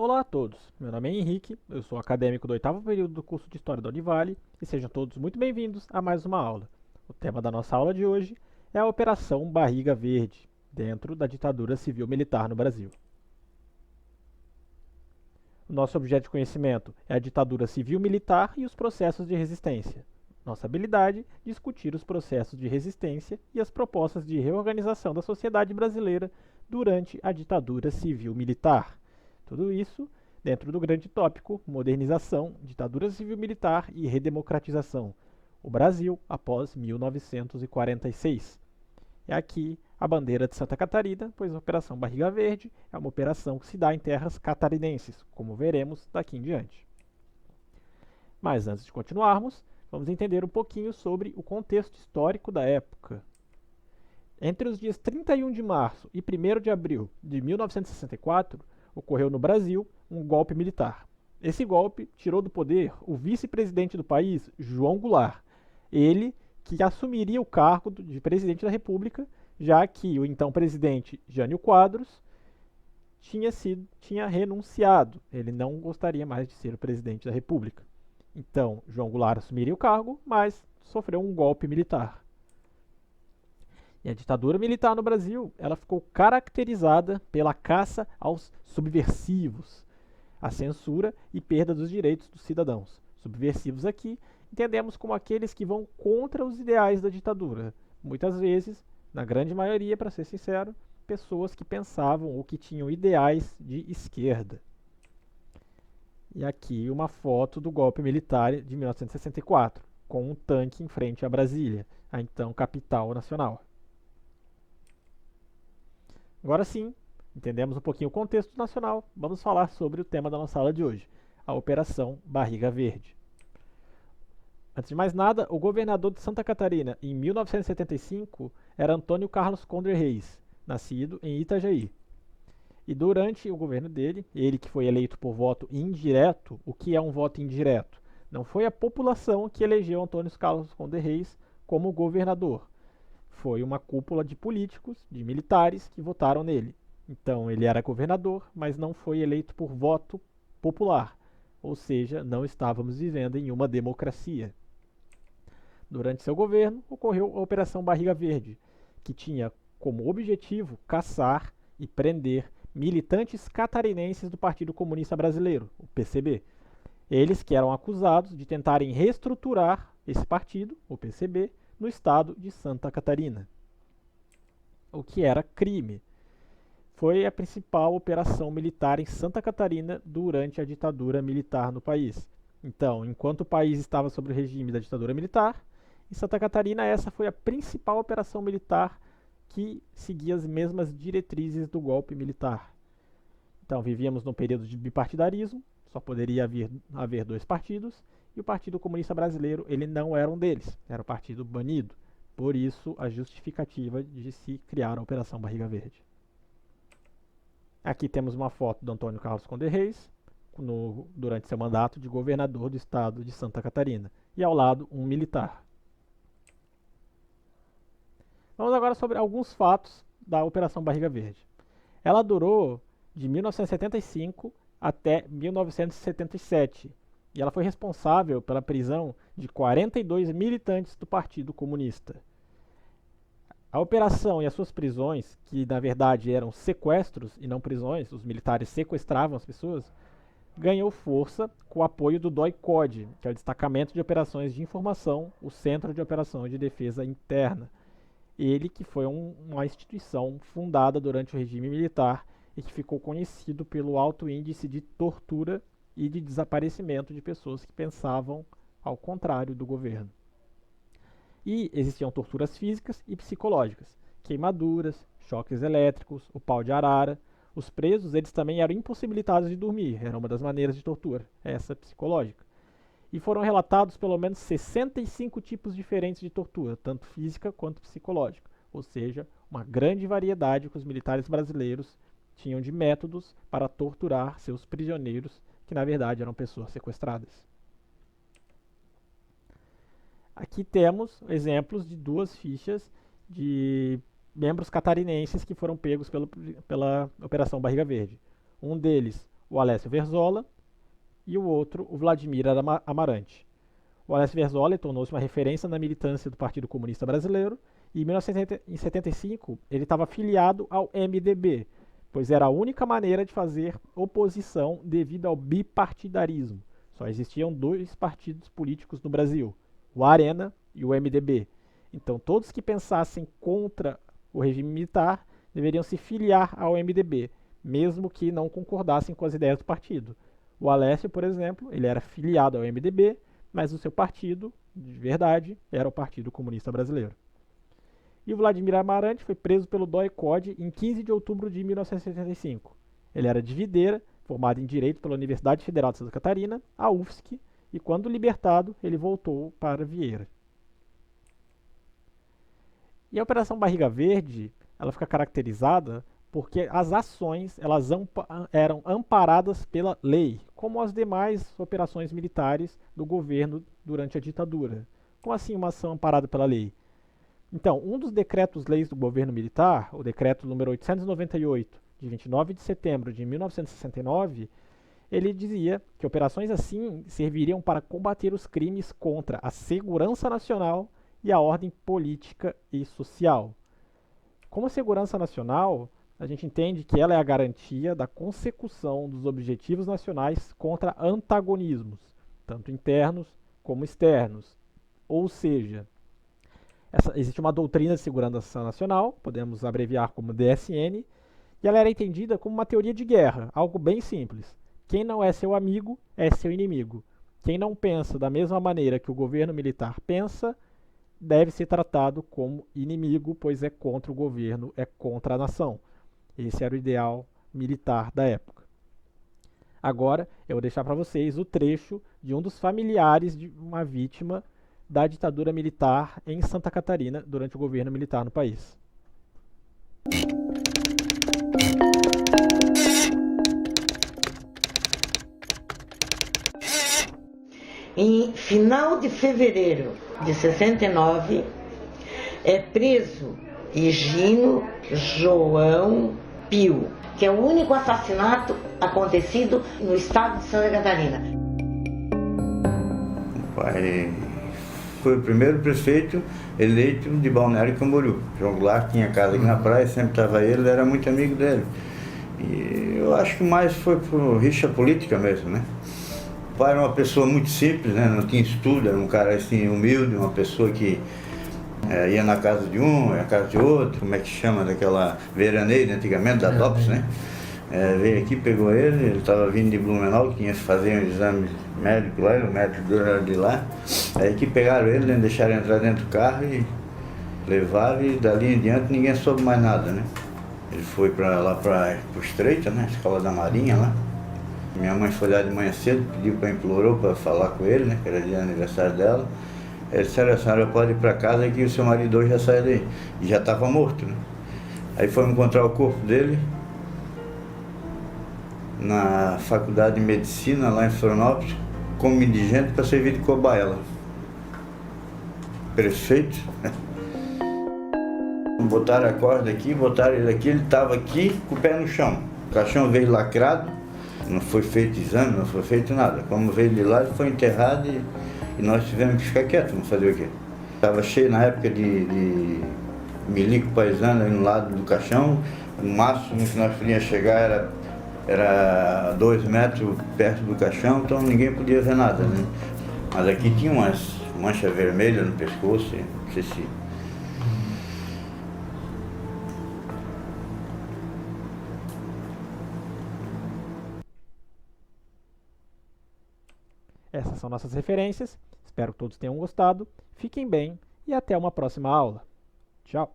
Olá a todos, meu nome é Henrique, eu sou acadêmico do oitavo período do curso de História da Univale e sejam todos muito bem-vindos a mais uma aula. O tema da nossa aula de hoje é a Operação Barriga Verde, dentro da ditadura civil-militar no Brasil. O nosso objeto de conhecimento é a ditadura civil-militar e os processos de resistência. Nossa habilidade, discutir os processos de resistência e as propostas de reorganização da sociedade brasileira durante a ditadura civil-militar. Tudo isso dentro do grande tópico modernização, ditadura civil-militar e redemocratização. O Brasil após 1946. É aqui a bandeira de Santa Catarina, pois a Operação Barriga Verde é uma operação que se dá em terras catarinenses, como veremos daqui em diante. Mas antes de continuarmos, vamos entender um pouquinho sobre o contexto histórico da época. Entre os dias 31 de março e 1º de abril de 1964, ocorreu no Brasil um golpe militar. Esse golpe tirou do poder o vice-presidente do país, João Goulart. Ele que assumiria o cargo de presidente da República, já que o então presidente Jânio Quadros tinha renunciado. Ele não gostaria mais de ser o presidente da República. Então, João Goulart assumiria o cargo, mas sofreu um golpe militar. E a ditadura militar no Brasil, ela ficou caracterizada pela caça aos subversivos, a censura e perda dos direitos dos cidadãos. Subversivos aqui entendemos como aqueles que vão contra os ideais da ditadura. Muitas vezes, na grande maioria, para ser sincero, pessoas que pensavam ou que tinham ideais de esquerda. E aqui uma foto do golpe militar de 1964, com um tanque em frente a Brasília, a então capital nacional. Agora sim, entendemos um pouquinho o contexto nacional, vamos falar sobre o tema da nossa aula de hoje, a Operação Barriga Verde. Antes de mais nada, o governador de Santa Catarina, em 1975, era Antônio Carlos Conder Reis, nascido em Itajaí. E durante o governo dele, ele que foi eleito por voto indireto, o que é um voto indireto? Não foi a população que elegeu Antônio Carlos Conder Reis como governador. Foi uma cúpula de políticos, de militares, que votaram nele. Então ele era governador, mas não foi eleito por voto popular. Ou seja, não estávamos vivendo em uma democracia. Durante seu governo, ocorreu a Operação Barriga Verde, que tinha como objetivo caçar e prender militantes catarinenses do Partido Comunista Brasileiro, o PCB. Eles que eram acusados de tentarem reestruturar esse partido, o PCB, no estado de Santa Catarina, o que era crime. Foi a principal operação militar em Santa Catarina durante a ditadura militar no país. Então, enquanto o país estava sob o regime da ditadura militar, em Santa Catarina essa foi a principal operação militar que seguia as mesmas diretrizes do golpe militar. Então, vivíamos num período de bipartidarismo, só poderia haver dois partidos, e o Partido Comunista Brasileiro ele não era um deles, era o partido banido. Por isso, a justificativa de se criar a Operação Barriga Verde. Aqui temos uma foto do Antônio Carlos Conder Reis, durante seu mandato de governador do estado de Santa Catarina, e ao lado um militar. Vamos agora sobre alguns fatos da Operação Barriga Verde. Ela durou de 1975 até 1977, e ela foi responsável pela prisão de 42 militantes do Partido Comunista. A operação e as suas prisões, que na verdade eram sequestros e não prisões, os militares sequestravam as pessoas, ganhou força com o apoio do DOI-CODE, que é o Destacamento de Operações de Informação, o Centro de Operações de Defesa Interna. Ele que foi uma instituição fundada durante o regime militar e que ficou conhecido pelo alto índice de tortura e de desaparecimento de pessoas que pensavam ao contrário do governo. E existiam torturas físicas e psicológicas, queimaduras, choques elétricos, o pau de arara. Os presos eles também eram impossibilitados de dormir, era uma das maneiras de tortura, essa psicológica. E foram relatados pelo menos 65 tipos diferentes de tortura, tanto física quanto psicológica, ou seja, uma grande variedade que os militares brasileiros tinham de métodos para torturar seus prisioneiros, que na verdade eram pessoas sequestradas. Aqui temos exemplos de duas fichas de membros catarinenses que foram pegos pela Operação Barriga Verde. Um deles, o Alessio Verzola, e o outro, o Vladimir Amarante. O Alessio Verzola tornou-se uma referência na militância do Partido Comunista Brasileiro, e em 1975 ele estava afiliado ao MDB, pois era a única maneira de fazer oposição devido ao bipartidarismo. Só existiam dois partidos políticos no Brasil, o Arena e o MDB. Então todos que pensassem contra o regime militar deveriam se filiar ao MDB, mesmo que não concordassem com as ideias do partido. O Alessio, por exemplo, ele era filiado ao MDB, mas o seu partido, de verdade, era o Partido Comunista Brasileiro. E o Vladimir Amarante foi preso pelo DOI-CODE em 15 de outubro de 1975. Ele era de Videira, formado em Direito pela Universidade Federal de Santa Catarina, a UFSC, e quando libertado, ele voltou para Vieira. E a Operação Barriga Verde, ela fica caracterizada porque as ações elas eram amparadas pela lei, como as demais operações militares do governo durante a ditadura. Como assim uma ação amparada pela lei? Então, um dos decretos-leis do governo militar, o decreto número 898, de 29 de setembro de 1969, ele dizia que operações assim serviriam para combater os crimes contra a segurança nacional e a ordem política e social. Como a segurança nacional, a gente entende que ela é a garantia da consecução dos objetivos nacionais contra antagonismos, tanto internos como externos. Ou seja, existe uma doutrina de segurança nacional, podemos abreviar como DSN, e ela era entendida como uma teoria de guerra, algo bem simples. Quem não é seu amigo é seu inimigo. Quem não pensa da mesma maneira que o governo militar pensa, deve ser tratado como inimigo, pois é contra o governo, é contra a nação. Esse era o ideal militar da época. Agora, eu vou deixar para vocês o trecho de um dos familiares de uma vítima da ditadura militar em Santa Catarina durante o governo militar no país. Em final de fevereiro de 69, é preso Higino João Pio, que é o único assassinato acontecido no estado de Santa Catarina. O pai foi o primeiro prefeito eleito de Balneário Camboriú. João Goulart tinha casa aqui na praia, sempre estava ele era muito amigo dele. E eu acho que mais foi por rixa política mesmo, né? O pai era uma pessoa muito simples, né? Não tinha estudo, era um cara assim humilde, uma pessoa que ia na casa de um, ia na casa de outro, como é que chama, daquela veraneira antigamente, da DOPS, né? Veio aqui, pegou ele estava vindo de Blumenau, que tinha que fazer um exame médico lá, o médico era de lá. Aí que pegaram ele, né, deixaram entrar dentro do carro e levaram, e dali em diante ninguém soube mais nada, né? Ele foi lá para o Estreito, né, escola da Marinha lá. Minha mãe foi lá de manhã cedo, implorou para falar com ele, né, que era dia de aniversário dela. Ele disse: a senhora pode ir para casa que o seu marido hoje já saiu daí. E já estava morto, né? Aí fomos encontrar o corpo dele na Faculdade de Medicina, lá em Florianópolis, como indigente para servir de cobaia lá. Prefeito. Botaram a corda aqui, botaram ele aqui, ele estava aqui com o pé no chão. O caixão veio lacrado, não foi feito exame, não foi feito nada. Como veio de lá, ele foi enterrado e nós tivemos que ficar quietos, vamos fazer o quê? Estava cheio na época de milico paisano aí no lado do caixão, o máximo que nós podíamos chegar era 2 metros perto do caixão, então ninguém podia ver nada, né? Mas aqui tinha umas manchas vermelhas no pescoço, não sei se... Essas são nossas referências. Espero que todos tenham gostado. Fiquem bem e até uma próxima aula. Tchau!